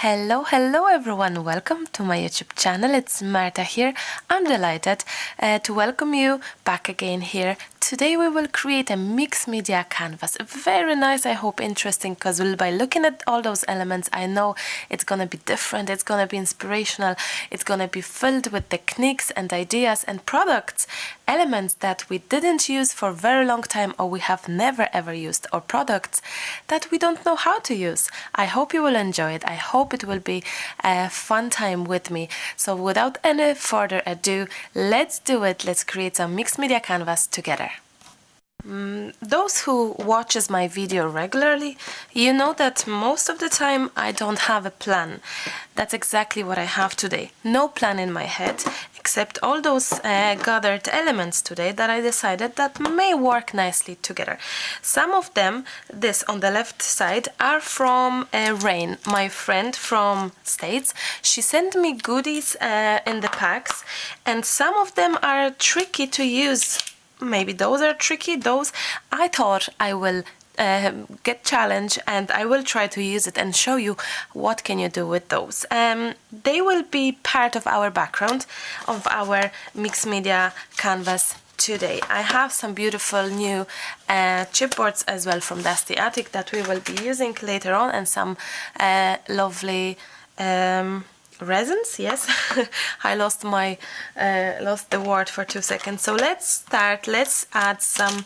Hello everyone, welcome to my YouTube channel. It's Marta here. I'm delighted to welcome you back again here. Today we will create a mixed media canvas. Very nice, I hope interesting, because by looking at all those elements, I know it's gonna be different, it's gonna be inspirational, it's gonna be filled with techniques and ideas and products, elements that we didn't use for a very long time or we have never ever used, or products that we don't know how to use. I hope you will enjoy it. I hope it will be a fun time with me. So without any further ado, let's do it. Let's create a mixed media canvas together. Those who watches my video regularly, you know that most of the time I don't have a plan. That's exactly what I have today. No plan in my head, except all those gathered elements today that I decided that may work nicely together. Some of them, this on the left side, are from Rain, my friend from States. She sent me goodies in the packs, and some of them are tricky to use. Maybe those are tricky. Those I thought I will get challenged and I will try to use it and show you what can you do with those. They will be part of our background of our mixed media canvas today. I have some beautiful new chipboards as well from Dusty Attic that we will be using later on, and some lovely resins. Yes. I lost the word for 2 seconds. So let's start. Let's add some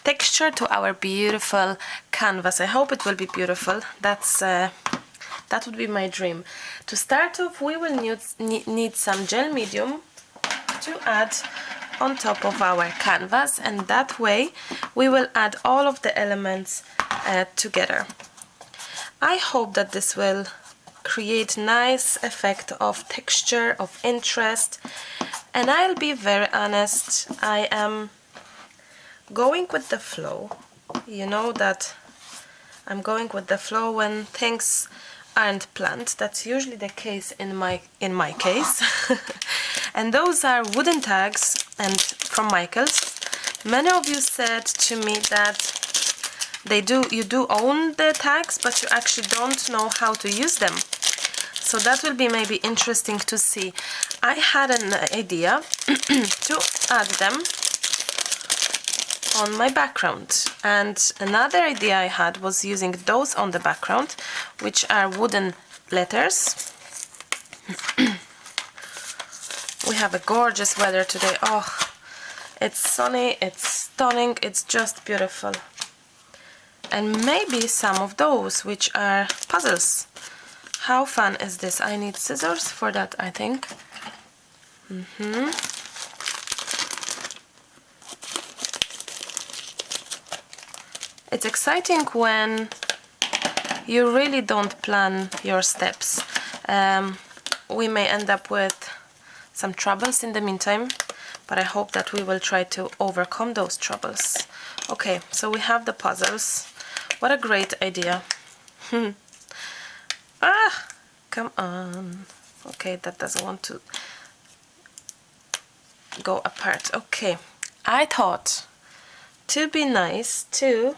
texture to our beautiful canvas. I hope it will be beautiful. That would be my dream. To start off, we will need some gel medium to add on top of our canvas, and that way we will add all of the elements together. I hope that this will create nice effect of texture, of interest, and I'll be very honest, I am going with the flow. You know that I'm going with the flow when things aren't planned. That's usually the case in my case. And those are wooden tags, and from Michael's. Many of you said to me that you do own the tags, but you actually don't know how to use them. So that will be maybe interesting to see. I had an idea to add them on my background, and another idea I had was using those on the background, which are wooden letters. We have a gorgeous weather today. Oh, it's sunny, it's stunning, it's just beautiful. And maybe some of those which are puzzles. How fun is this? I need scissors for that, I think. It's exciting when you really don't plan your steps. We may end up with some troubles in the meantime, but I hope that we will try to overcome those troubles. Okay, so we have the puzzles. What a great idea. Ah, come on. Okay, that doesn't want to go apart. Okay, I thought to be nice to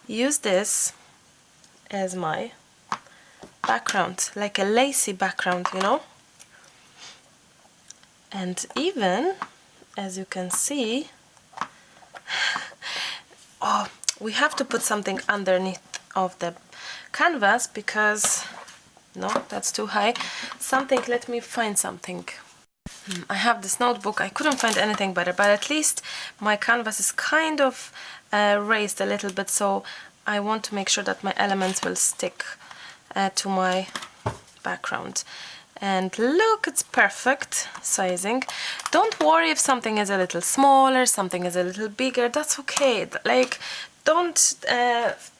use this as my background, like a lacy background, you know. And even, as you can see, oh, we have to put something underneath of the canvas because, no, that's too high. Something, let me find something. I have this notebook, I couldn't find anything better, but at least my canvas is kind of raised a little bit, so I want to make sure that my elements will stick to my background. And look, it's perfect sizing. Don't worry if something is a little smaller, something is a little bigger, that's okay. Like, don't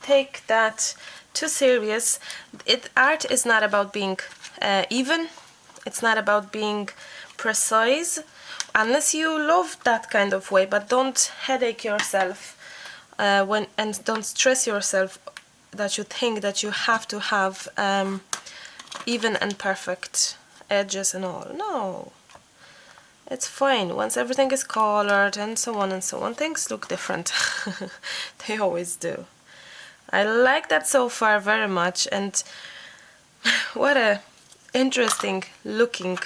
take that too serious. Art is not about being even, it's not about being precise, unless you love that kind of way, but don't headache yourself and don't stress yourself that you think that you have to have even and perfect edges and all. No, it's fine. Once everything is colored and so on, things look different. They always do. I like that so far very much, and what a interesting looking.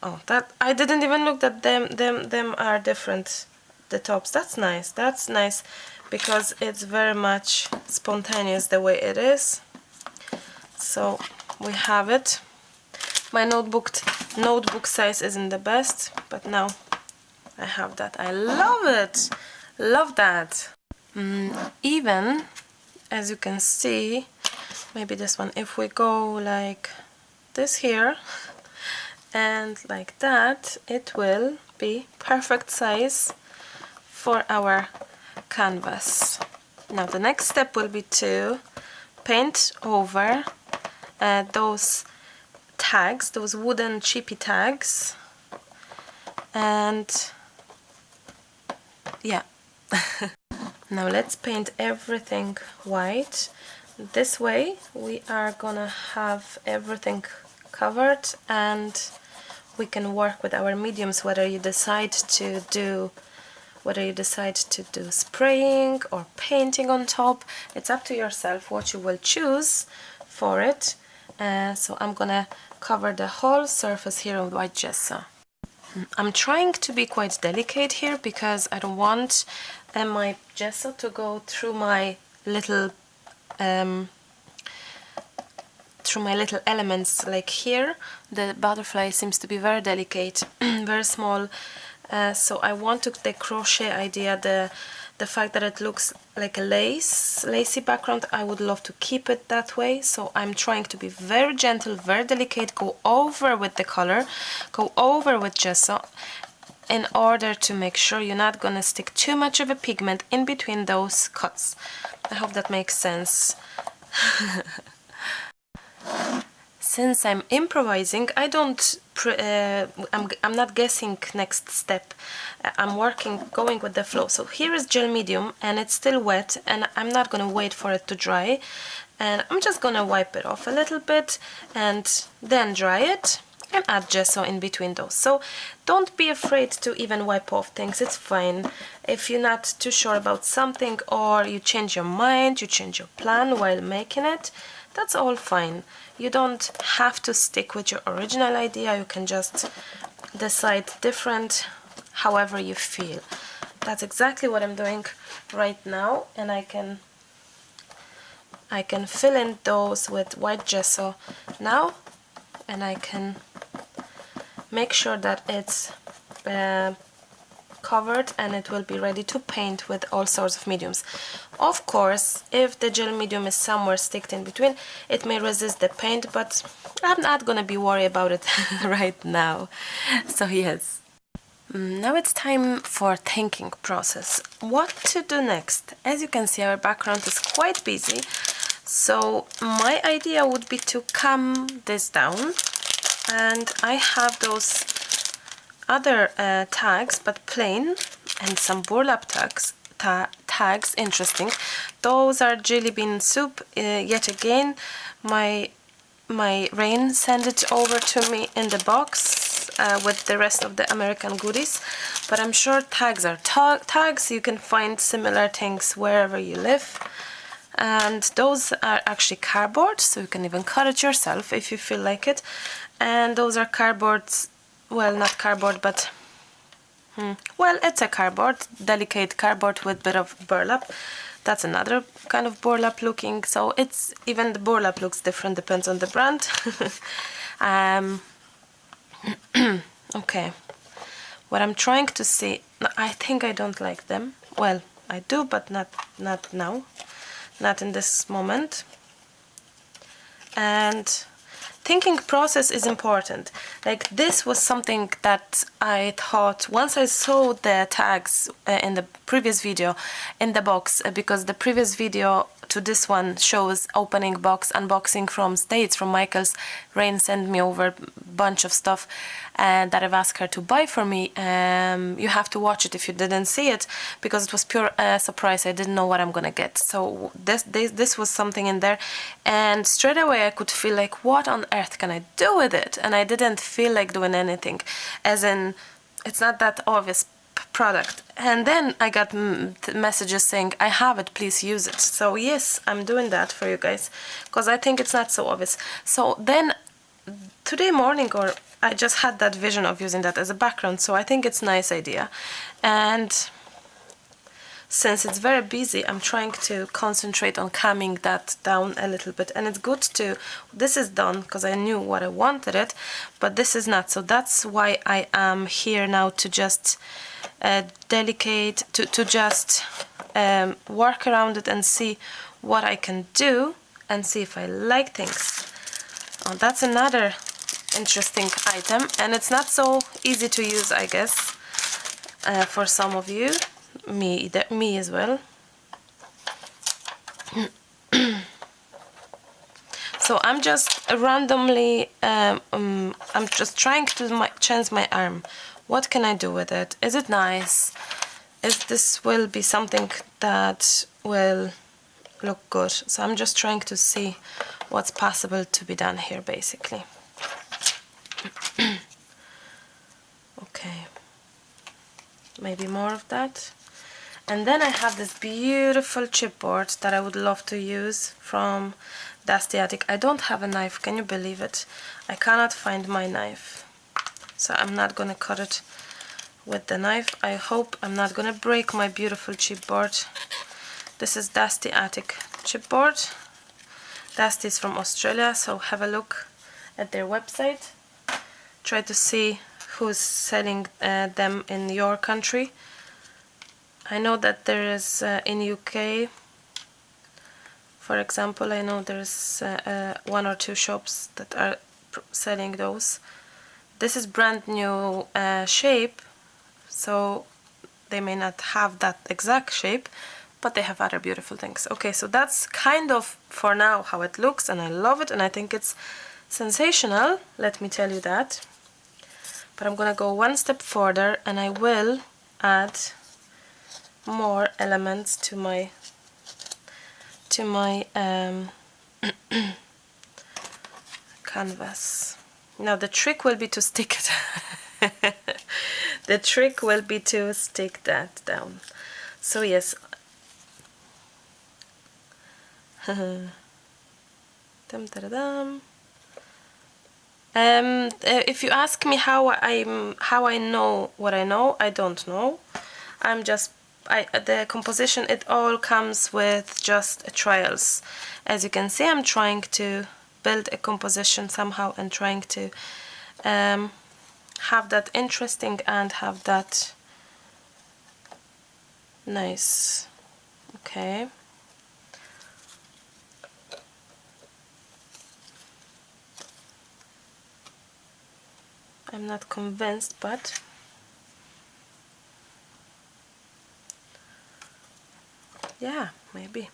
Oh, that I didn't even look that them are different, the tops. That's nice. That's nice because it's very much spontaneous the way it is. So we have it. My notebook size isn't the best, but now I have that. I love it. Love that. Even as you can see, maybe this one, if we go like this here and like that, it will be perfect size for our canvas. Now the next step will be to paint over those tags, those wooden chippy tags, and yeah. Now let's paint everything white. This way we are gonna have everything covered and we can work with our mediums, whether you decide to do spraying or painting on top. It's up to yourself what you will choose for it. So I'm gonna cover the whole surface here with white gesso. I'm trying to be quite delicate here because I don't want my gesso to go through my little elements. Like here, the butterfly seems to be very delicate, very small. So I want to the crochet idea, the fact that it looks like a lacy background. I would love to keep it that way. So I'm trying to be very gentle, very delicate, go over with the color, go over with gesso, in order to make sure you're not gonna stick too much of a pigment in between those cuts. I hope that makes sense. Since I'm improvising, I don't I'm not guessing next step. I'm going with the flow. So here is gel medium and it's still wet, and I'm not gonna wait for it to dry, and I'm just gonna wipe it off a little bit and then dry it and add gesso in between those. So don't be afraid to even wipe off things. It's fine if you're not too sure about something, or you change your mind, you change your plan while making it. That's all fine. You don't have to stick with your original idea. You can just decide different however you feel. That's exactly what I'm doing right now, and I can fill in those with white gesso now, and I can make sure that it's covered and it will be ready to paint with all sorts of mediums. Of course, if the gel medium is somewhere sticked in between, it may resist the paint, but I'm not gonna be worried about it right now. So yes. Now it's time for thinking process. What to do next? As you can see, our background is quite busy. So my idea would be to calm this down, and I have those other tags, but plain, and some burlap tags, interesting. Those are jelly bean soup. Yet again, my Rain sent it over to me in the box with the rest of the American goodies, but I'm sure tags are tags. You can find similar things wherever you live. And those are actually cardboard, so you can even cut it yourself if you feel like it. And those are cardboards, well, not cardboard, but well, it's a cardboard, delicate cardboard with a bit of burlap. That's another kind of burlap looking, so it's, even the burlap looks different, depends on the brand. Okay, what I'm trying to see, I think I don't like them. Well, I do, but not now, not in this moment. And thinking process is important. Like, this was something that I thought once I saw the tags in the previous video in the box, because the previous video to this one shows opening box unboxing from States, from Michael's. Rain sent me over a bunch of stuff that I've asked her to buy for me. You have to watch it if you didn't see it, because it was pure surprise. I didn't know what I'm gonna get. So this was something in there, and straight away I could feel like, what on earth can I do with it? And I didn't feel like doing anything, as in, it's not that obvious. product. And then I got messages saying, I have it, please use it. So yes, I'm doing that for you guys, because I think it's not so obvious. So then today morning, or I just had that vision of using that as a background, so I think it's a nice idea. And since it's very busy, I'm trying to concentrate on calming that down a little bit. And it's good to, this is done because I knew what I wanted it, but this is not. So that's why I am here now, to just to just work around it and see what I can do and see if I like things. Oh, that's another interesting item, and it's not so easy to use, I guess, for some of you. Me as well. So I'm just randomly I'm just trying to change my arm. What can I do with it? Is it nice? Is this will be something that will look good? So I'm just trying to see what's possible to be done here, basically. Okay, maybe more of that. And then I have this beautiful chipboard that I would love to use from Dusty Attic. I don't have a knife, can you believe it? I cannot find my knife, so I'm not gonna cut it with the knife. I hope I'm not gonna break my beautiful chipboard. This is Dusty Attic chipboard. Dusty is from Australia, so have a look at their website. Try to see who's selling them in your country. I know that there is in UK, for example, I know there's 1 or 2 shops that are selling those. This is brand new shape, so they may not have that exact shape, but they have other beautiful things. Okay, so that's kind of for now how it looks, and I love it, and I think it's sensational, let me tell you that. But I'm gonna go one step further, and I will add more elements to my canvas. Now the trick will be to stick it. The trick will be to stick that down. So yes. If you ask me how I know what I know, I don't know. The composition, it all comes with just trials. As you can see, I'm trying to build a composition somehow and trying to have that interesting and have that nice. Okay. I'm not convinced, but yeah, maybe.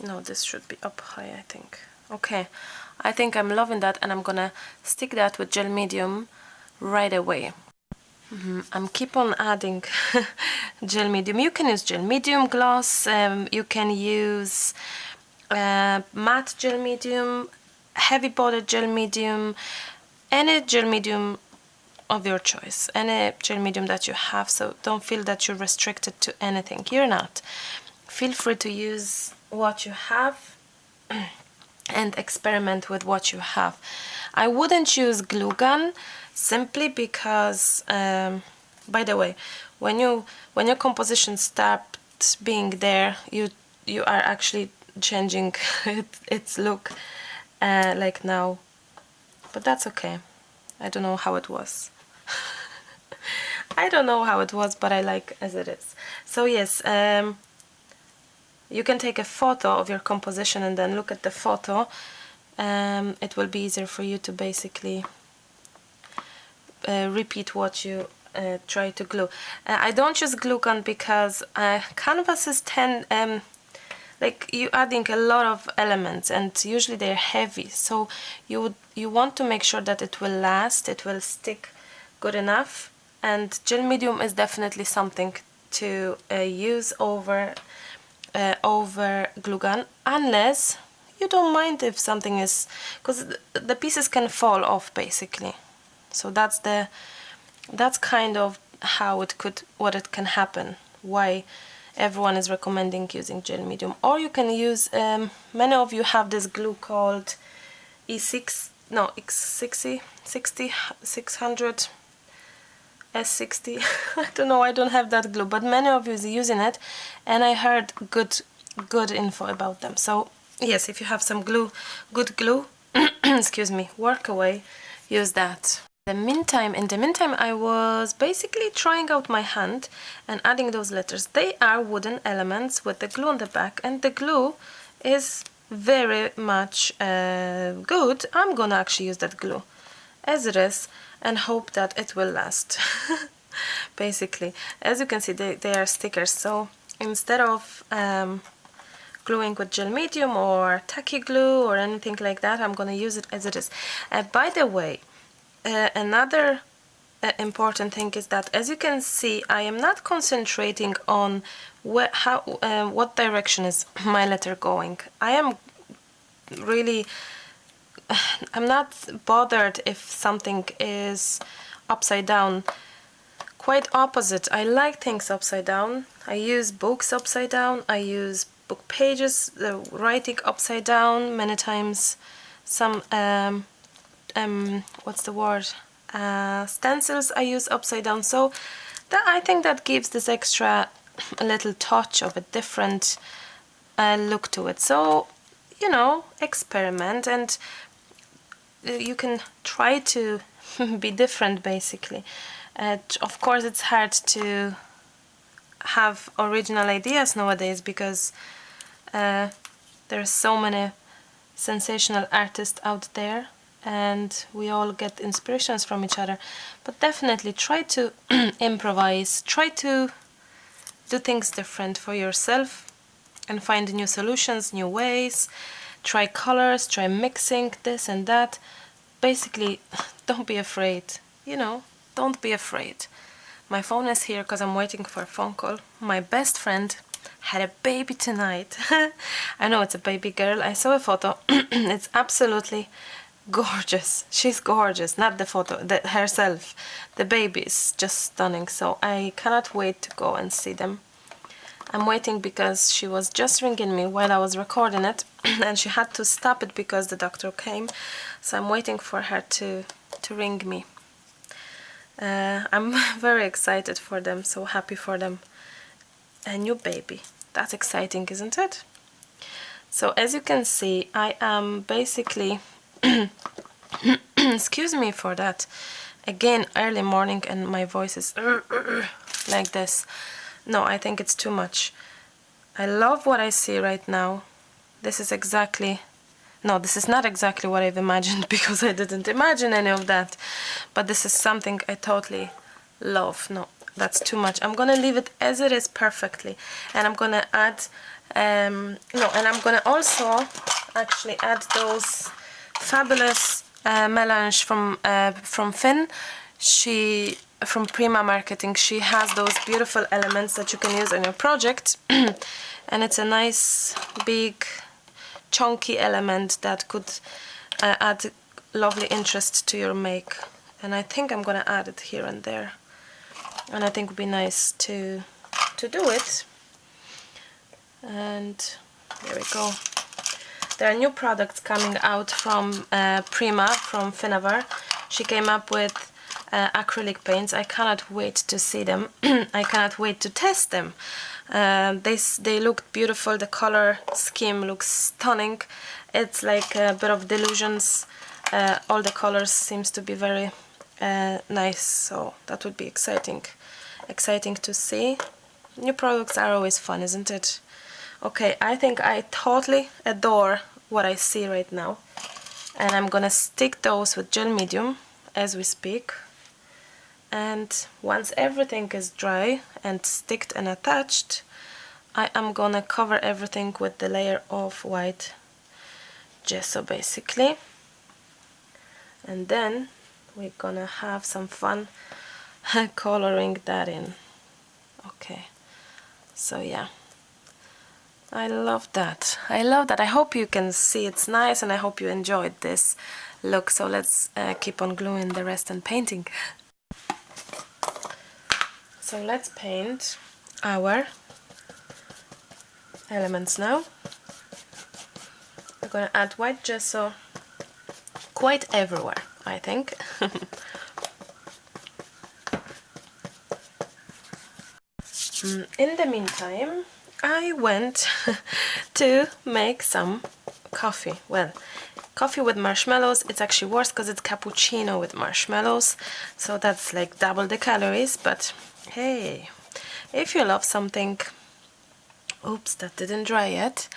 No, this should be up high, I think. Okay, I think I'm loving that, and I'm gonna stick that with gel medium right away. I'm keep on adding gel medium. You can use gel medium gloss, you can use matte gel medium, heavy bodied gel medium, any gel medium of your choice, any gel medium that you have, so don't feel that you're restricted to anything. You're not. Feel free to use what you have and experiment with what you have. I wouldn't use glue gun simply because, by the way, when your composition starts being there, you are actually changing its look, like now. But that's okay. I don't know how it was. I don't know how it was, but I like as it is. So yes, you can take a photo of your composition and then look at the photo. It will be easier for you to basically repeat what you try to glue. I don't use glue gun because canvases tend, like, you adding a lot of elements and usually they're heavy, so you want to make sure that it will last, it will stick good enough, and gel medium is definitely something to use over glue gun, unless you don't mind if something is, because the pieces can fall off basically. So that's kind of what it can happen, why everyone is recommending using gel medium. Or you can use, many of you have this glue called X60 600 S60. I don't know, I don't have that glue, but many of you is using it, and I heard good info about them. So yes, if you have some good glue, excuse me, work away, use that. In the meantime, I was basically trying out my hand and adding those letters. They are wooden elements with the glue on the back, and the glue is very much good. I'm gonna actually use that glue as it is and hope that it will last. Basically, as you can see, they are stickers, so instead of gluing with gel medium or tacky glue or anything like that, I'm gonna use it as it is. By the way, another important thing is that, as you can see, I am not concentrating on what direction is my letter going. I'm not bothered if something is upside down. Quite opposite, I like things upside down. I use books upside down, I use book pages, the writing upside down many times. Some what's the word, stencils I use upside down. So I think that gives this extra little touch of a different look to it. So, you know, experiment, and you can try to be different, basically. Of course, it's hard to have original ideas nowadays because there's so many sensational artists out there, and we all get inspirations from each other. But definitely try to improvise, try to do things different for yourself and find new solutions, new ways. Try colors, try mixing this and that. Basically, don't be afraid, you know, don't be afraid. My phone is here because I'm waiting for a phone call. My best friend had a baby tonight. I know it's a baby girl. I saw a photo. It's absolutely gorgeous. She's gorgeous, not the photo, herself. The baby is just stunning, so I cannot wait to go and see them. I'm waiting because she was just ringing me while I was recording it, and she had to stop it because the doctor came, so I'm waiting for her to ring me. I'm very excited for them, so happy for them. A new baby, that's exciting, isn't it? So as you can see, I am basically excuse me for that, again, early morning, and my voice is like this. No, I think it's too much. I love what I see right now. This is exactly, no, this is not exactly what I've imagined, because I didn't imagine any of that, but this is something I totally love. No, that's too much. I'm gonna leave it as it is perfectly, and I'm gonna add and I'm gonna also actually add those fabulous melange from Finn. From Prima Marketing, she has those beautiful elements that you can use in your project. And it's a nice big chunky element that could add lovely interest to your make, and I think I'm gonna add it here and there, and I think it would be nice to do it. And there we go. There are new products coming out from Prima, from Finavar. She came up with acrylic paints. I cannot wait to see them. I cannot wait to test them. They look beautiful. The color scheme looks stunning. It's like a bit of delusions. All the colors seems to be very nice, so that would be exciting to see. New products are always fun, isn't it? Okay, I think I totally adore what I see right now, and I'm gonna stick those with gel medium as we speak. And once everything is dry and sticked and attached, I am gonna cover everything with the layer of white gesso, basically, and then we're gonna have some fun coloring that in. Okay, so yeah, I love that. I love that. I hope you can see it's nice, and I hope you enjoyed this look. So let's keep on gluing the rest and painting. So let's paint our elements now. We're gonna add white gesso quite everywhere, I think. In the meantime, I went to make some coffee. Well, coffee with marshmallows. It's actually worse because it's cappuccino with marshmallows, so that's like double the calories, but hey, if you love something, oops, that didn't dry yet,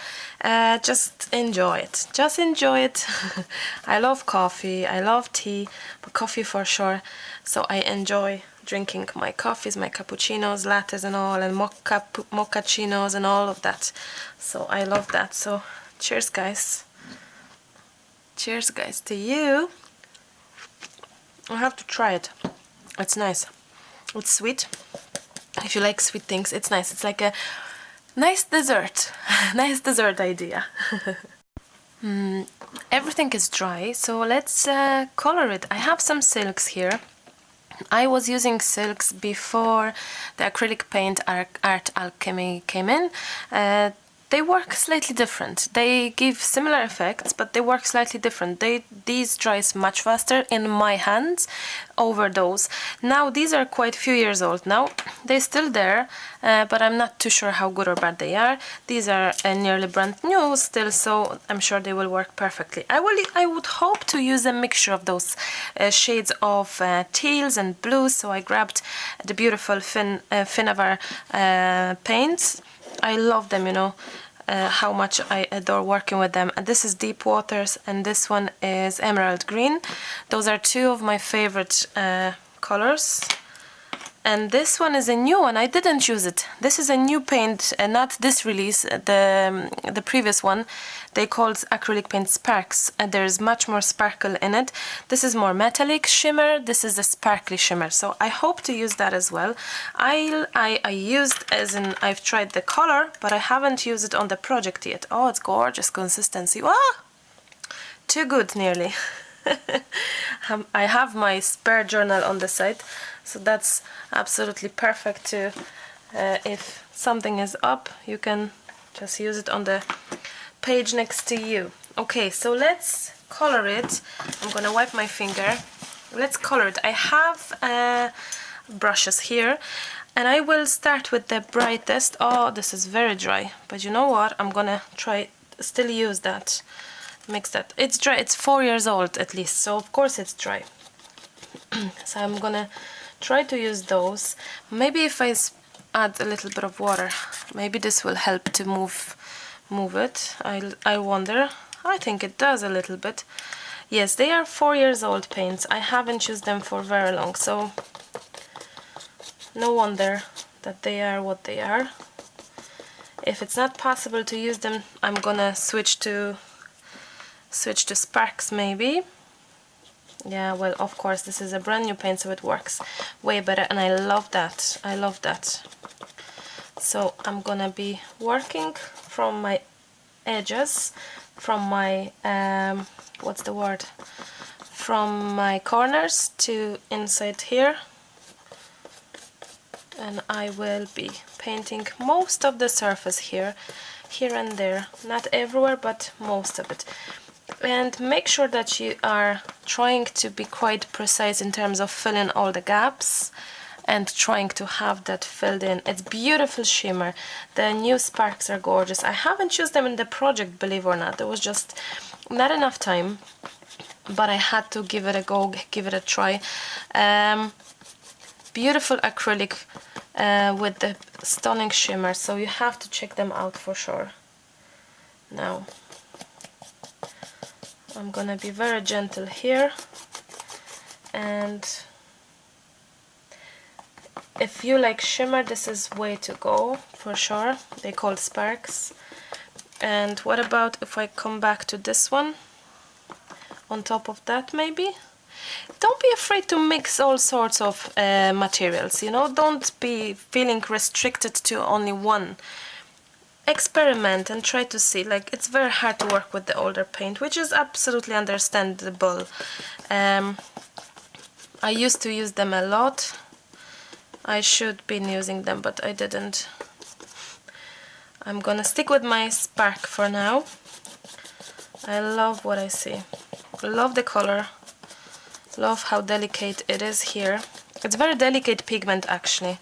just enjoy it. Just enjoy it. I love coffee, I love tea, but coffee for sure, so I enjoy drinking my coffees, my cappuccinos, lattes and all, and mochachinos and all of that. So I love that. So cheers, guys. Cheers, guys, to you. I have to try it. It's nice. It's sweet. If you like sweet things, it's nice. It's like a nice dessert. Nice dessert idea. Everything is dry, so let's color it. I have some silks here. I was using silks before the acrylic paint Art Alchemy came in. They work slightly different. They give similar effects, but they work slightly different. These dries much faster in my hands over those. Now these are quite a few years old now. They're still there, but I'm not too sure how good or bad they are. These are nearly brand new still, so I'm sure they will work perfectly. I would hope to use a mixture of those shades of teals and blues. So I grabbed the beautiful Finnavar paints. I love them, you know, how much I adore working with them. And this is Deep Waters, and this one is Emerald Green. Those are two of my favorite colors. And this one is a new one. I didn't use it. This is a new paint, not this release, the previous one. They called acrylic paint Sparks, and there's much more sparkle in it. This is more metallic shimmer. This is a sparkly shimmer. So I hope to use that as well. I used, as in I've tried the color, but I haven't used it on the project yet. Oh, it's gorgeous consistency. Ah, too good, nearly. I have my spare journal on the side, so that's absolutely perfect to, if something is up, you can just use it on the page next to you. Okay, so let's color it. I'm gonna wipe my finger. Let's color it. I have brushes here, and I will start with the brightest. Oh, this is very dry, but you know what? I'm gonna try still use that. Mix that. It's dry. It's 4 years old at least, so of course it's dry. So I'm gonna try to use those. Maybe if I add a little bit of water, maybe this will help to move it. I wonder. I think it does a little bit. Yes, they are 4 years old paints. I haven't used them for very long, so no wonder that they are what they are. If it's not possible to use them, I'm gonna switch to Sparks maybe. Yeah, well, of course, this is a brand new paint, so it works way better, and I love that. I love that. So I'm gonna be working from my edges, from my what's the word, from my corners to inside here, and I will be painting most of the surface here and there, not everywhere, but most of it. And make sure that you are trying to be quite precise in terms of filling all the gaps and trying to have that filled in. It's beautiful shimmer. The new Sparks are gorgeous. I haven't used them in the project, believe it or not. There was just not enough time, but I had to give it a go, give it a try. Beautiful acrylic with the stunning shimmer, so you have to check them out for sure. Now I'm gonna be very gentle here, and if you like shimmer, this is way to go for sure. They call Sparks. And what about if I come back to this one on top of that maybe? Don't be afraid to mix all sorts of materials, you know, don't be feeling restricted to only one. Experiment and try to see. Like, it's very hard to work with the older paint, which is absolutely understandable. I used to use them a lot. I should be using them, but I didn't. I'm gonna stick with my spark for now. I love what I see. Love the color. Love how delicate it is here. It's very delicate pigment actually.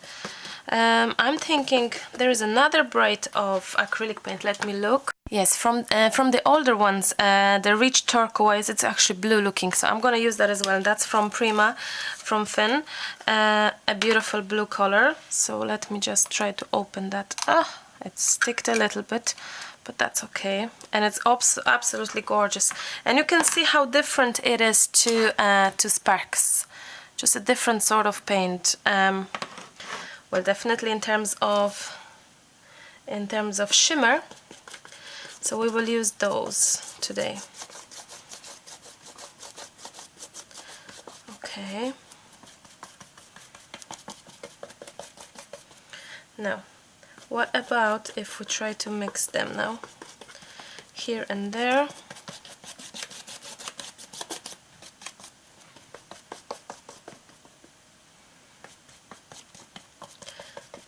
I'm thinking there is another bright of acrylic paint. Let me look. Yes, from the older ones, the rich turquoise, it's actually blue looking, so I'm gonna use that as well. That's from Prima, from Finn, a beautiful blue color. So let me just try to open that. Ah, it sticked a little bit, but that's okay. And it's absolutely gorgeous. And you can see how different it is to Sparks. Just a different sort of paint. Well, definitely in terms of shimmer. So we will use those today. Okay. Now, what about if we try to mix them now? Here and there.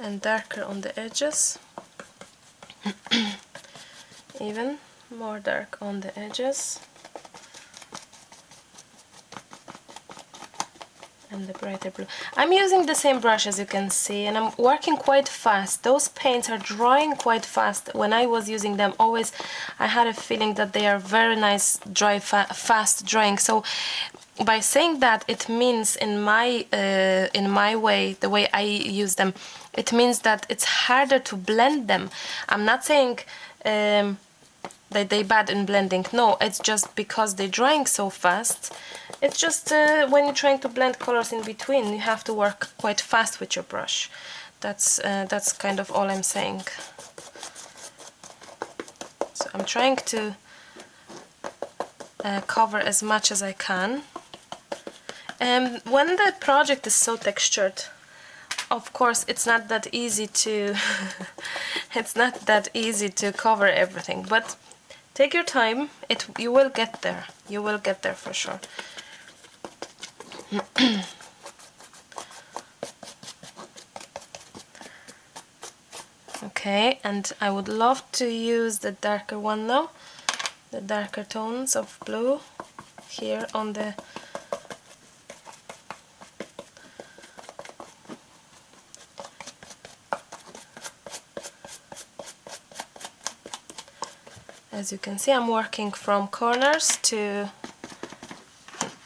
And darker on the edges. Even more dark on the edges. And the brighter blue. I'm using the same brush as you can see, and I'm working quite fast. Those paints are drying quite fast. When I was using them, always I had a feeling that they are very nice, dry, fast drying. So by saying that, it means in my way, the way I use them, it means that it's harder to blend them. I'm not saying that they're bad in blending. No, it's just because they're drying so fast. It's just when you're trying to blend colors in between, you have to work quite fast with your brush. That's kind of all I'm saying. So I'm trying to cover as much as I can. When the project is so textured, of course, it's not that easy to it's not that easy to cover everything, but take your time. You will get there. You will get there for sure. Okay, and I would love to use the darker one now, the darker tones of blue here on the as you can see, I'm working from corners to...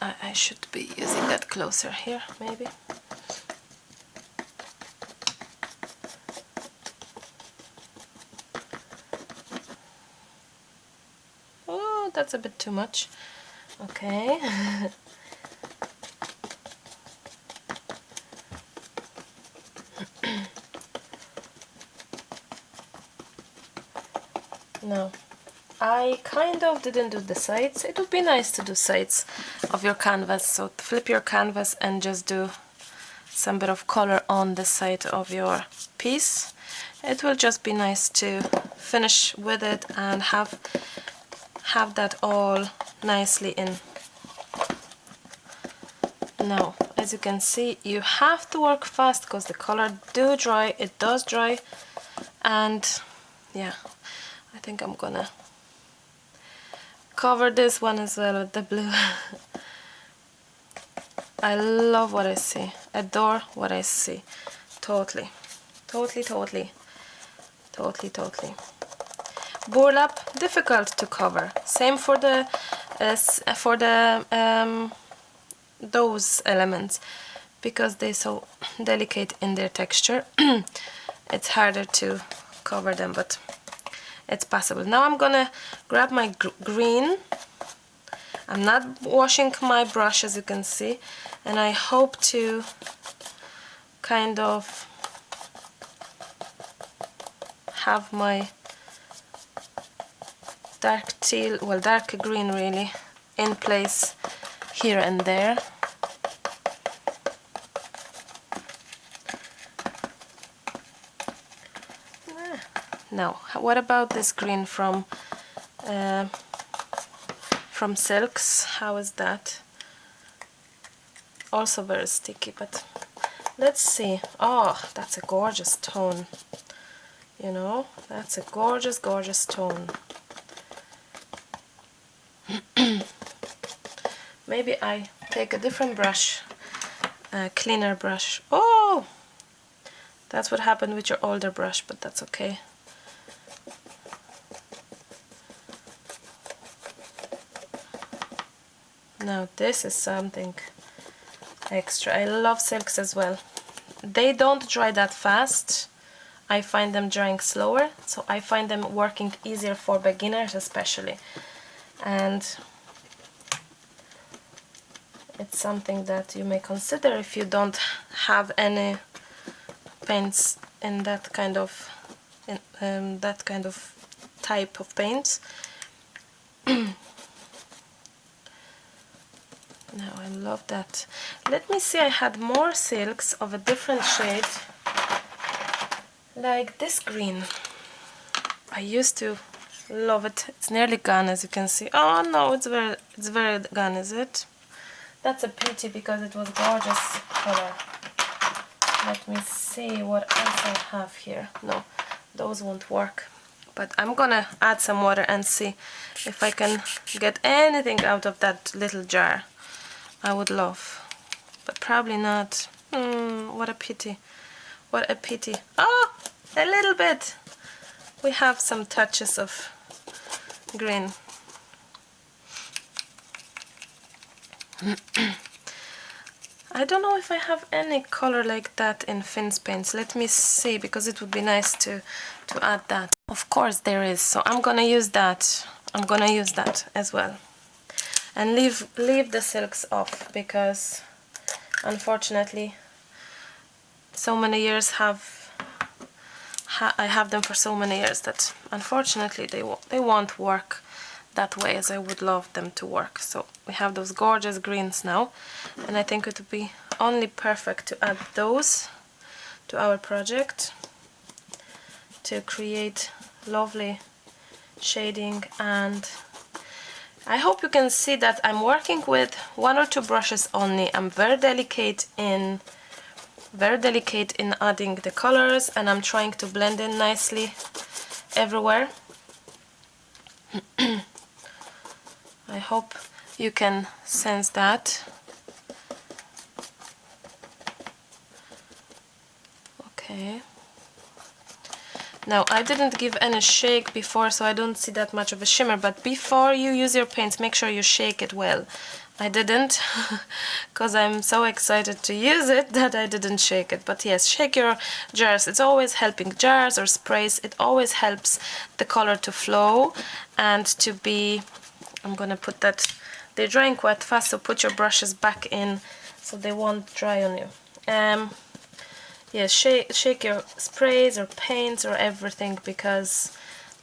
I should be using that closer here, maybe. Oh, that's a bit too much. Okay. No. I kind of didn't do the sides. It would be nice to do sides of your canvas. So flip your canvas and just do some bit of color on the side of your piece. It will just be nice to finish with it and have that all nicely in. Now, as you can see, you have to work fast because the color do dry. It does dry, and yeah, I think I'm gonna cover this one as well with the blue. I love what I see. Adore what I see. Totally. Totally, totally. Totally, totally. Burlap, difficult to cover. Same for the those elements, because they're so delicate in their texture. It's harder to cover them, but it's possible. Now I'm gonna grab my green. I'm not washing my brush, as you can see, and I hope to kind of have my dark teal, well, dark green really, in place here and there. Now, what about this green from Silks? How is that? Also very sticky, but Let's see. Oh, that's a gorgeous tone. You know, that's a gorgeous, gorgeous tone. Maybe I take a different brush, a cleaner brush. Oh, that's what happened with your older brush, but that's okay. Now this is something extra. I love silks as well. They don't dry that fast. I find them drying slower, so I find them working easier for beginners especially. And it's something that you may consider if you don't have any paints in that kind of type of paints. Now I love that. Let me see, I had more silks of a different shade, like this green. I used to love it. It's nearly gone, as you can see. Oh no, it's very gone, is it? That's a pity because it was gorgeous color. Let me see what else I have here. No, those won't work. But I'm gonna add some water and see if I can get anything out of that little jar. I would love, but probably not. What a pity. What a pity. Oh, a little bit. We have some touches of green. I don't know if I have any color like that in Finn's paints. Let me see, because it would be nice to add that. Of course there is, so I'm gonna use that. I'm gonna use that as well. And leave the silks off, because unfortunately so many years I have them for so many years that unfortunately they won't work that way as I would love them to work. So we have those gorgeous greens now, and I think it would be only perfect to add those to our project to create lovely shading. And I hope you can see that I'm working with 1 or 2 brushes only. I'm very delicate in adding the colors, and I'm trying to blend in nicely everywhere. I hope you can sense that. Okay. Now, I didn't give any shake before, so I don't see that much of a shimmer, but before you use your paints, make sure you shake it well. I didn't, because I'm so excited to use it that I didn't shake it. But yes, shake your jars. It's always helping, jars or sprays. It always helps the color to flow and to be... I'm gonna put that... They're drying quite fast, so put your brushes back in so they won't dry on you. Yes, shake your sprays or paints or everything, because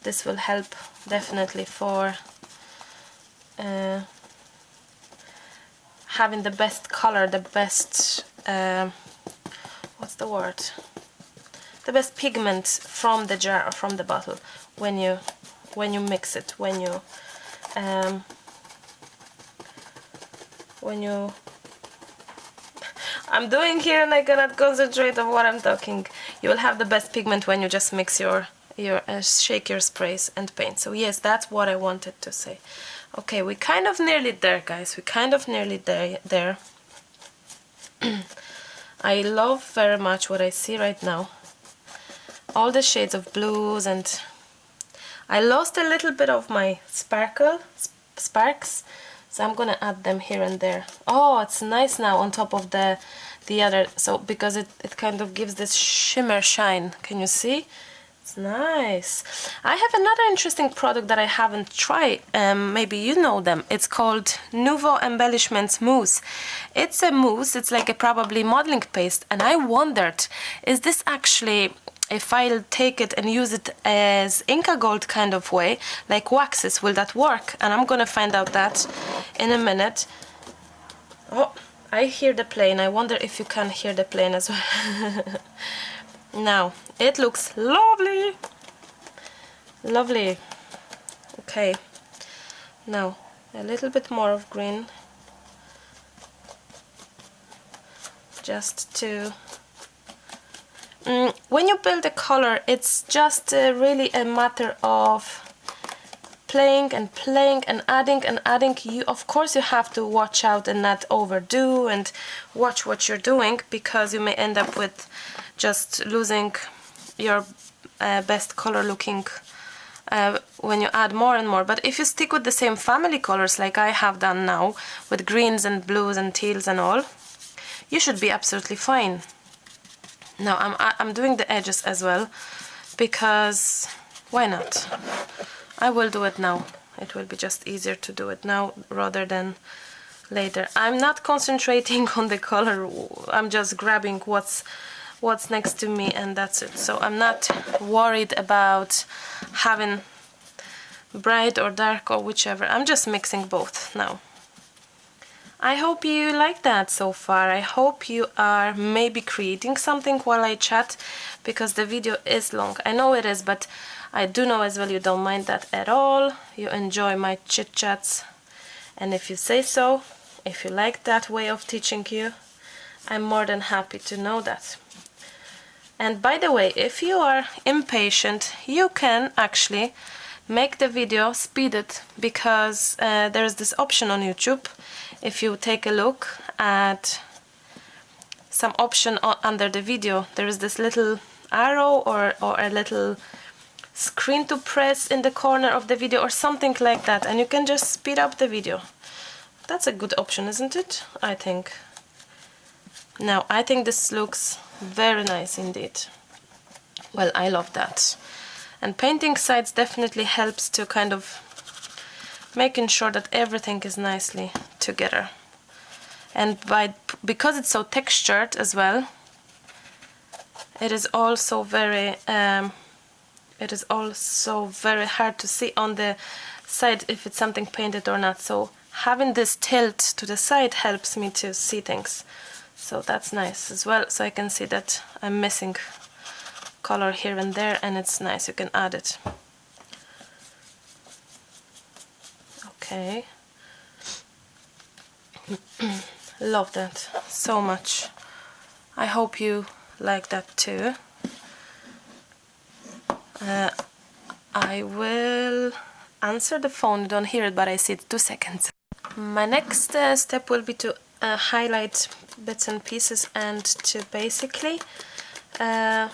this will help definitely for having the best color, the best what's the word? The best pigment from the jar or from the bottle when you mix it, when you I'm doing here and I cannot concentrate on what I'm talking. You will have the best pigment when you just mix your shake your sprays and paint. So yes, that's what I wanted to say. Okay, we're kind of nearly there, guys. We're kind of nearly there. I love very much what I see right now. All the shades of blues, and I lost a little bit of my sparks. So I'm gonna add them here and there. Oh, it's nice now on top of the other, so because it kind of gives this shimmer shine. Can you see? It's nice. I have another interesting product that I haven't tried. Maybe you know them. It's called Nouveau Embellishments Mousse. It's a mousse. It's like a probably modeling paste, and I wondered, is this actually... If I'll take it and use it as Inka Gold kind of way, like waxes, will that work? And I'm gonna find out that in a minute. Oh, I hear the plane. I wonder if you can hear the plane as well. Now, it looks lovely. Lovely. Okay. Now, a little bit more of green. Just to when you build a color, it's just really a matter of playing and playing and adding and adding. You, of course, you have to watch out and not overdo and watch what you're doing, because you may end up with just losing your best color looking when you add more and more. But if you stick with the same family colors like I have done now, with greens and blues and teals and all, you should be absolutely fine. Now I'm doing the edges as well, because why not? I will do it now. It will be just easier to do it now rather than later. I'm not concentrating on the color. I'm just grabbing what's next to me, and that's it. So I'm not worried about having bright or dark or whichever. I'm just mixing both now. I hope you like that so far. I hope you are maybe creating something while I chat, because the video is long. I know it is, but I do know as well you don't mind that at all. You enjoy my chit chats, and if you say so, if you like that way of teaching you, I'm more than happy to know that. And by the way, if you are impatient, you can actually make the video speed it, because there's this option on YouTube. If you take a look at some option under the video, there is this little arrow or a little screen to press in the corner of the video or something like that, and you can just speed up the video. That's a good option, isn't it? I think. Now, I think this looks very nice indeed. Well, I love that. And painting sides definitely helps to kind of making sure that everything is nicely together. And because it's so textured as well, it is also very hard to see on the side if it's something painted or not. So having this tilt to the side helps me to see things. So that's nice as well. So I can see that I'm missing color here and there, and it's nice. You can add it. Okay. Love that so much. I hope you like that too. I will answer the phone. You don't hear it, but I see it. 2 seconds. My next step will be to highlight bits and pieces and to basically add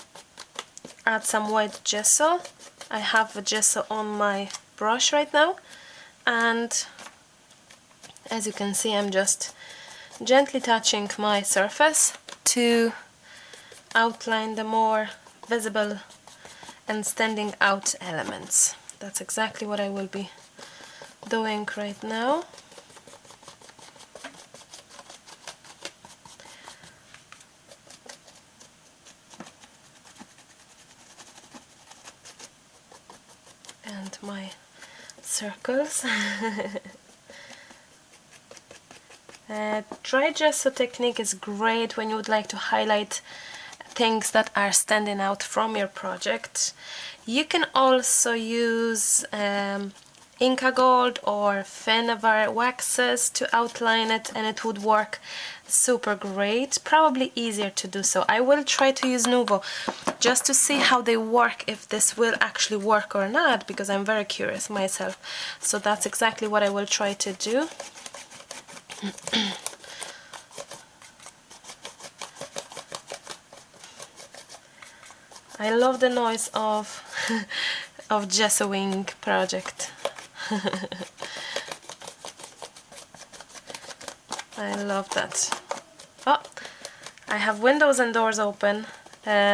some white gesso. I have a gesso on my brush right now, and as you can see, I'm just gently touching my surface to outline the more visible and standing out elements. That's exactly what I will be doing right now. And my circles. Dry gesso technique is great when you would like to highlight things that are standing out from your project. You can also use Inka Gold or Fenevar waxes to outline it, and it would work super great. Probably easier to do so. I will try to use Nuvo just to see how they work, if this will actually work or not, because I'm very curious myself. So that's exactly what I will try to do. I love the noise of of gessoing project. I love that. Oh, I have windows and doors open,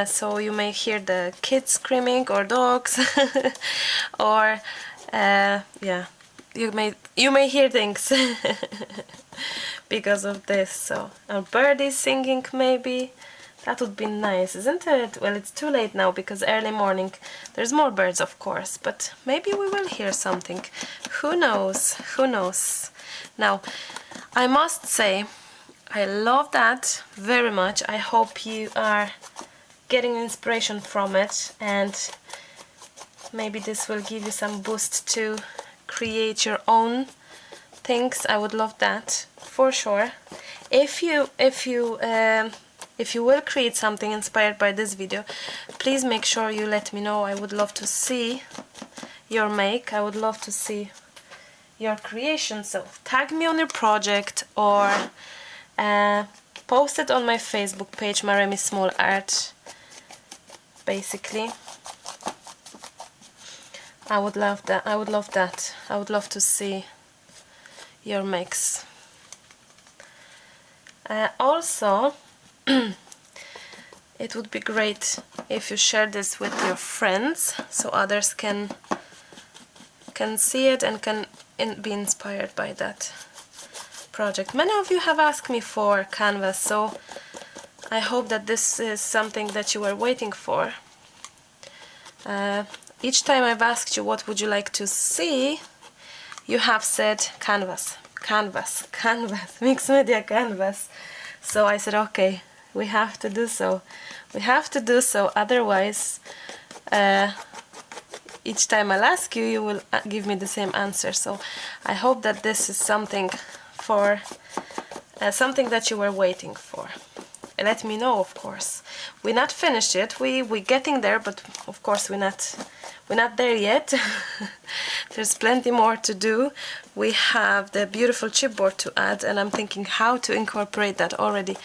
so you may hear the kids screaming or dogs, or yeah, you may hear things because of this. So a bird is singing maybe. That would be nice, isn't it? Well, it's too late now because early morning. There's more birds, of course, but maybe we will hear something. Who knows? Who knows? Now, I must say, I love that very much. I hope you are getting inspiration from it, and maybe this will give you some boost to create your own if you will create something inspired by this video, please make sure you let me know. I would love to see your make. I would love to see your creation. So tag me on your project, or post it on my Facebook page, Maremi Small Art. Basically, I would love that. I would love that. I would love to see your makes. Also, it would be great if you share this with your friends, so others can see it and can be inspired by that project. Many of you have asked me for canvas, so I hope that this is something that you were waiting for. Each time I've asked you what would you like to see, you have said canvas, canvas, canvas, mixed media canvas. So I said, okay, we have to do so. We have to do so, otherwise each time I'll ask you, you will give me the same answer. So I hope that this is something for something that you were waiting for. Let me know, of course. We're not finished yet. We're getting there, but of course we're not there yet. There's plenty more to do. We have the beautiful chipboard to add, and I'm thinking how to incorporate that already.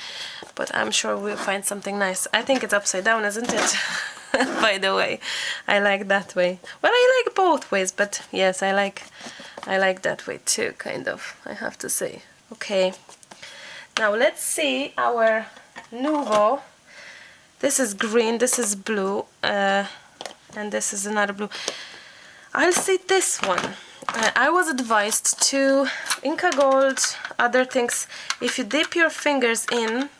But I'm sure we'll find something nice. I think it's upside down, isn't it? By the way, I like that way. Well, I like both ways, but yes, I like that way too, kind of, I have to say. Okay, now let's see our Nouveau. This is green, this is blue, and this is another blue. I'll see this one. I was advised to Inka Gold, other things. If you dip your fingers in,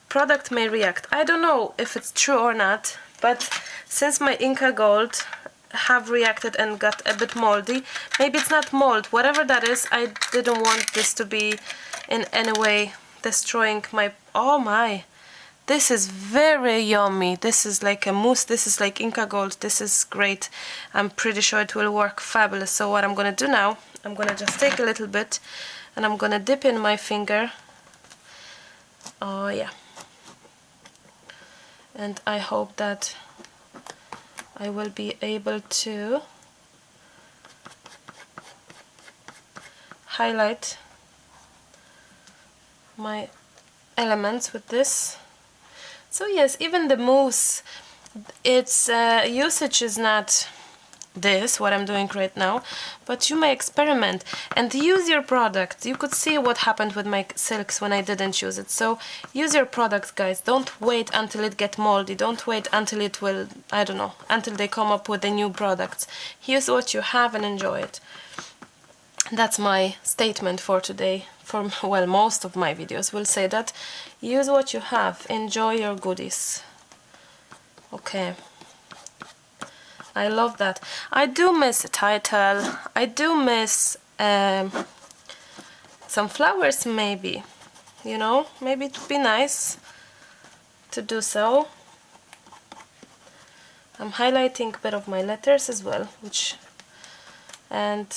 product may react. I don't know if it's true or not, but since my Inka Gold have reacted and got a bit moldy, maybe it's not mold, whatever that is, I didn't want this to be in any way destroying my... Oh my, this is very yummy. This is like a mousse, this is like Inka Gold, this is great. I'm pretty sure it will work fabulous. So what I'm gonna do now, I'm gonna just take a little bit and I'm gonna dip in my finger. Oh yeah. And I hope that I will be able to highlight my elements with this. So yes, even the mousse, its usage is not this, what I'm doing right now, but you may experiment and use your product. You could see what happened with my silks when I didn't use it. So use your products, guys. Don't wait until it gets moldy. Don't wait until it will, I don't know, until they come up with the new products. Use what you have and enjoy it. That's my statement for today. For, well, most of my videos will say that. Use what you have. Enjoy your goodies. Okay. I love that. I do miss a title. I do miss some flowers, maybe. You know, maybe it would be nice to do so. I'm highlighting a bit of my letters as well, and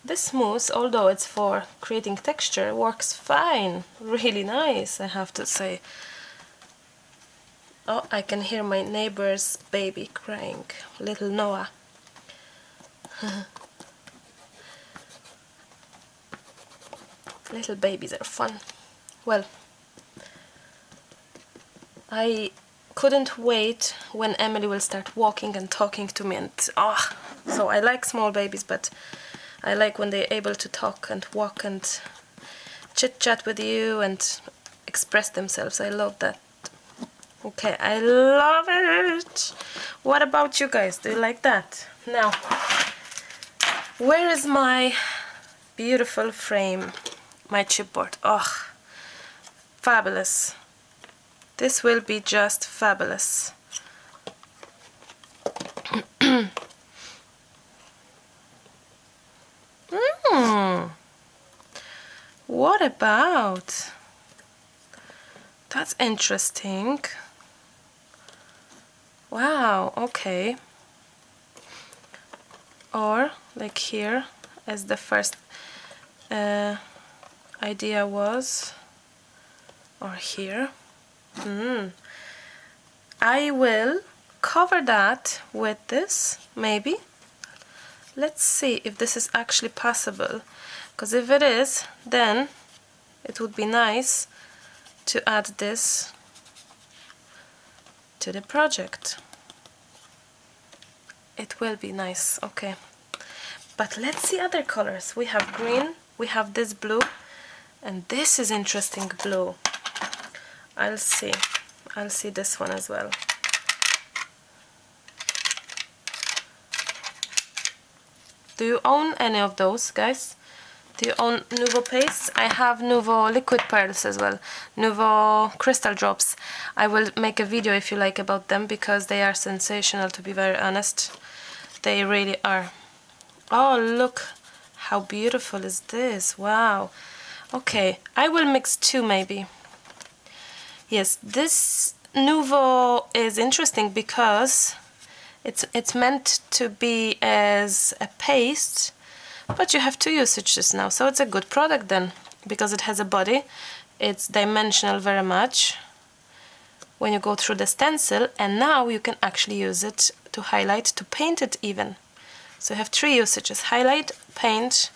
this mousse, although it's for creating texture, works fine. Really nice, I have to say. Oh, I can hear my neighbor's baby crying, little Noah. Little babies are fun. Well, I couldn't wait when Emily will start walking and talking to me, and so I like small babies, but I like when they're able to talk and walk and chit-chat with you and express themselves. I love that. Okay, I love it. What about you guys? Do you like that? Now, where is my beautiful frame? My chipboard. Oh, fabulous. This will be just fabulous. What about? That's interesting. Wow, okay. Or like here, as the first idea was, or here. I will cover that with this, maybe. Let's see if this is actually possible, because if it is, then it would be nice to add this to the project. It will be nice, okay. But let's see other colors. We have green, we have this blue, and this is interesting blue. I'll see this one as well. Do you own any of those, guys? Do you own Nouveau pastes? I have Nouveau liquid pearls as well, Nouveau crystal drops. I will make a video if you like about them, because they are sensational, to be very honest. They really are. Oh, look how beautiful is this. Wow. Okay, I will mix two maybe. Yes, this Nouveau is interesting because it's meant to be as a paste, but you have two usages now, so it's a good product then, because it has a body, it's dimensional very much when you go through the stencil, and now you can actually use it to highlight, to paint it even. So you have three usages: highlight, paint,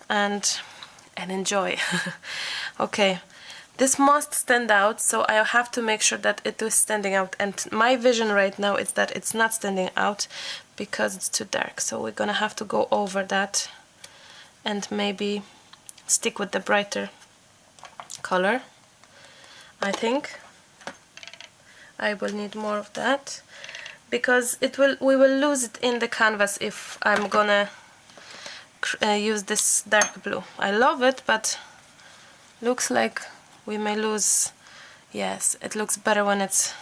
and enjoy. Okay, this must stand out, so I have to make sure that it is standing out, and my vision right now is that it's not standing out because it's too dark, so we're gonna have to go over that and maybe stick with the brighter color. I think I will need more of that, because we will lose it in the canvas if I'm gonna use this dark blue. I love it, but looks like we may lose. Yes, it looks better when it's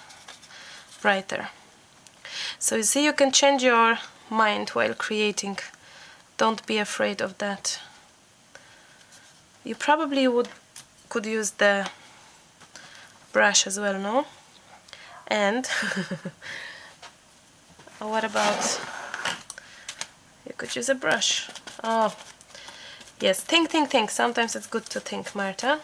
brighter. So you see, you can change your mind while creating. Don't be afraid of that. You probably could use the brush as well, no? And what about, you could use a brush. Oh yes, think. Sometimes it's good to think, Marta.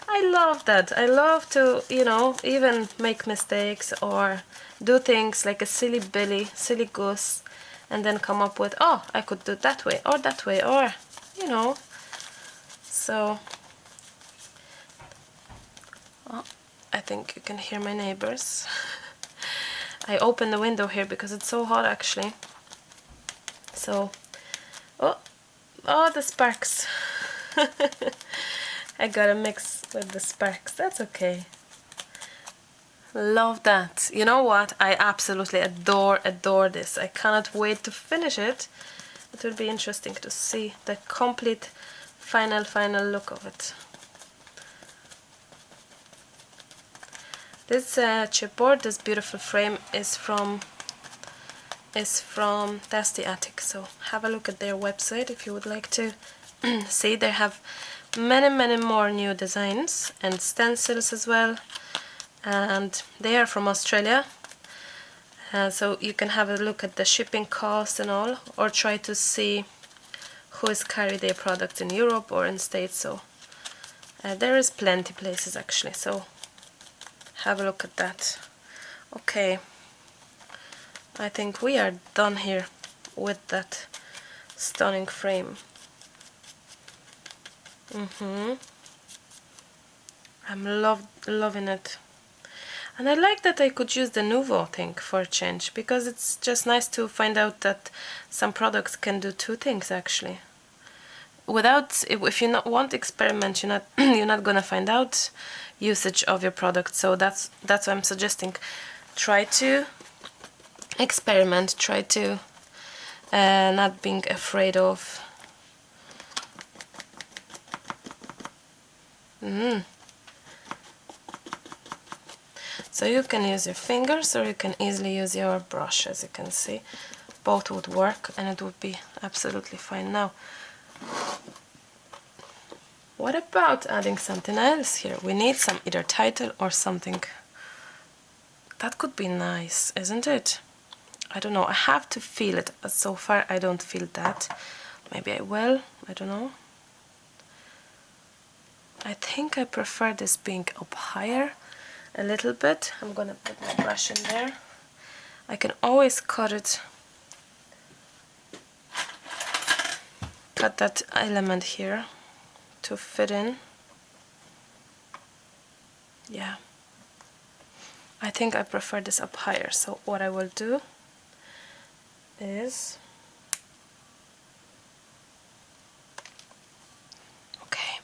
I love that. I love to, even make mistakes or do things like a silly Billy, silly goose, and then come up with, oh, I could do it that way, or so. Oh, I think you can hear my neighbors. I opened the window here because it's so hot actually. So, oh, the sparks. I gotta mix with the sparks, that's okay. Love that. You know what? I absolutely adore this. I cannot wait to finish it. It will be interesting to see the complete final look of it. This chipboard, this beautiful frame, is from Tasty Attic, so have a look at their website if you would like to see. They have many more new designs and stencils as well, and they are from Australia, so you can have a look at the shipping cost and all, or try to see who is carrying their products in Europe or in States. So there is plenty places actually, so have a look at that. Okay, I think we are done here with that stunning frame. I'm loving it. And I like that I could use the Nouveau thing for a change, because it's just nice to find out that some products can do two things actually. If you not want to experiment, you're not gonna find out usage of your product. So that's what I'm suggesting. Try to experiment. Try to not being afraid of. So you can use your fingers, or you can easily use your brush. As you can see, both would work and it would be absolutely fine. Now, what about adding something else here? We need some either title or something. That could be nice, isn't it? I don't know, I have to feel it. So far I don't feel that. Maybe I will, I don't know. I think I prefer this being up higher a little bit. I'm gonna put my brush in there. I can always cut that element here to fit in. Yeah, I think I prefer this up higher. So what I will do is, okay.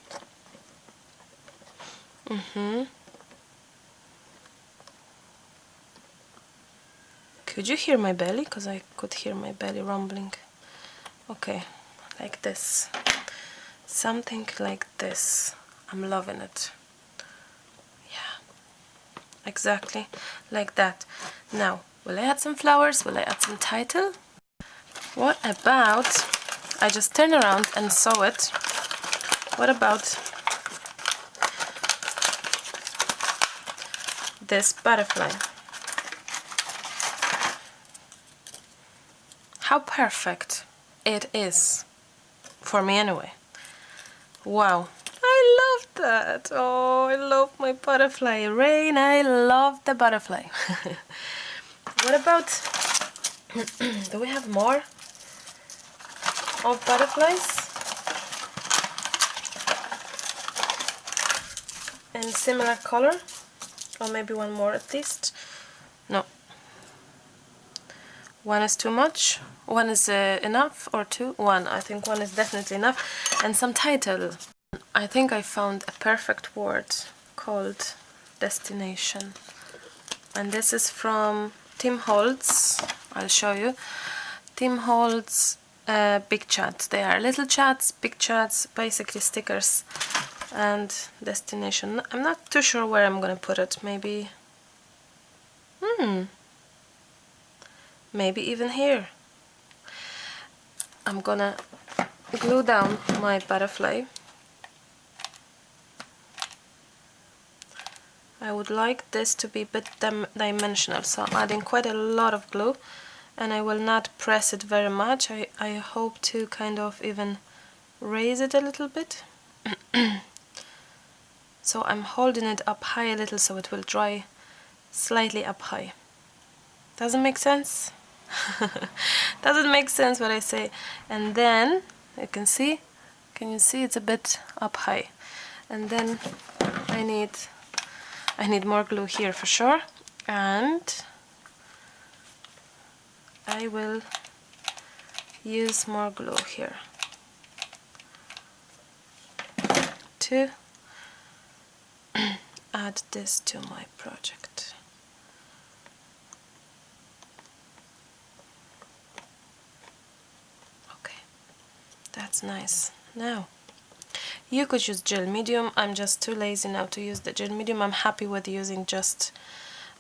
Could you hear my belly? Because I could hear my belly rumbling. Okay, like this. Something like this. I'm loving it. Yeah, exactly like that. Now, will I add some flowers? Will I add some title? What about, I just turn around and sew it. What about this butterfly? How perfect it is, for me anyway. Wow, I love that. Oh, I love my butterfly. Rain, I love the butterfly. What about, do we have more of butterflies? In similar color? Or maybe one more at least? No. One is too much? One is enough? Or two? One. I think one is definitely enough. And some title. I think I found a perfect word called destination. And this is from Tim Holtz. I'll show you. Tim Holtz big chats. They are little chats, big chats, basically stickers. And destination. I'm not too sure where I'm gonna put it. Maybe maybe even here. I'm gonna glue down my butterfly. I would like this to be a bit dimensional, so I'm adding quite a lot of glue, and I will not press it very much. I hope to kind of even raise it a little bit. So I'm holding it up high a little so it will dry slightly up high. Doesn't make sense? Doesn't make sense what I say. And then you can see, can you see it's a bit up high? And then I need more glue here for sure, and I will use more glue here to add this to my project. Okay, that's nice. Now, you could use gel medium. I'm just too lazy now to use the gel medium. I'm happy with using just...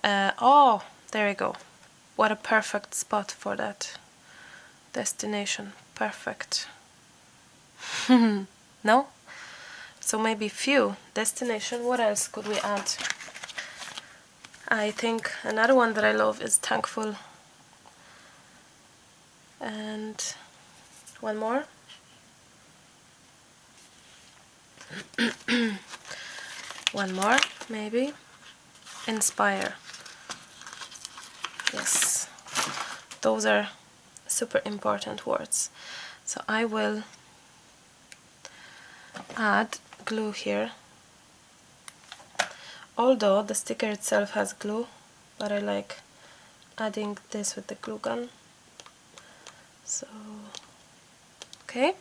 oh, there we go. What a perfect spot for that destination. Perfect. No? So maybe few. Destination. What else could we add? I think another one that I love is thankful. And one more. One more, maybe. Inspire. Yes, those are super important words. So I will add glue here. Although the sticker itself has glue, but I like adding this with the glue gun. So, okay.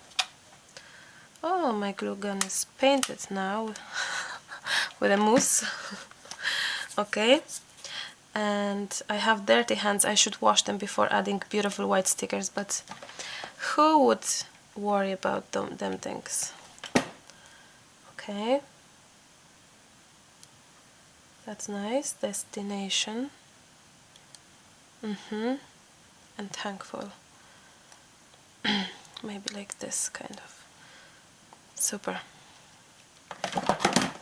Oh, my glue gun is painted now with a mousse. Okay. And I have dirty hands. I should wash them before adding beautiful white stickers, but who would worry about them things? Okay. That's nice. Destination. And thankful. Maybe like this kind of. Super.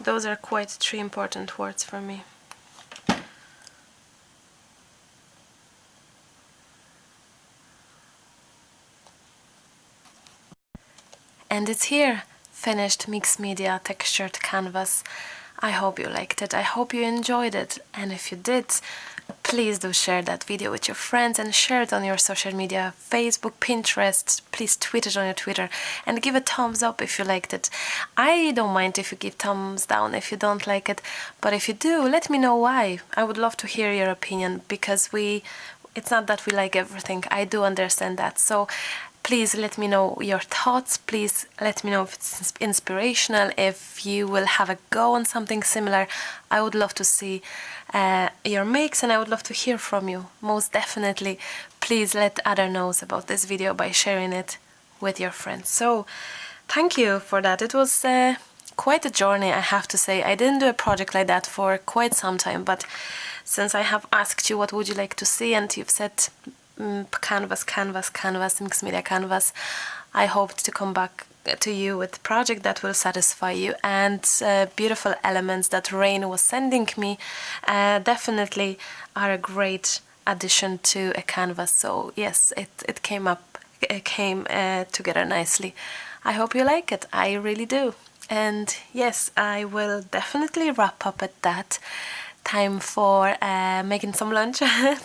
Those are quite three important words for me. And it's here. finished mixed media textured canvas. I hope you liked it. I hope you enjoyed it. And if you did, please do share that video with your friends and share it on your social media, Facebook, Pinterest. Please tweet it on your Twitter and give a thumbs up if you liked it. I don't mind if you give thumbs down if you don't like it, but if you do, let me know why. I would love to hear your opinion, because it's not that we like everything. I do understand that. So please let me know your thoughts. Please let me know if it's inspirational, if you will have a go on something similar. I would love to see your makes, and I would love to hear from you. Most definitely, please let others know about this video by sharing it with your friends. So thank you for that. It was quite a journey, I have to say. I didn't do a project like that for quite some time, but since I have asked you what would you like to see, and you've said canvas, mixed media canvas, I hope to come back to you with a project that will satisfy you. And beautiful elements that Rain was sending me definitely are a great addition to a canvas. So yes, it came together nicely. I hope you like it. I really do. And yes, I will definitely wrap up at that. Time for making some lunch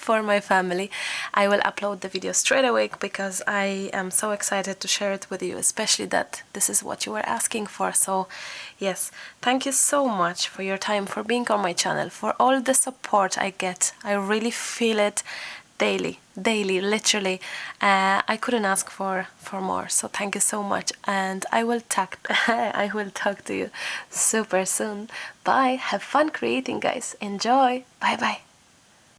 for my family. I will upload the video straight away because I am so excited to share it with you, especially that this is what you were asking for. So yes, thank you so much for your time, for being on my channel, for all the support I get. I really feel it daily, literally. I couldn't ask for more. So thank you so much, and I will talk to you super soon. Bye. Have fun creating, guys. Enjoy. Bye bye.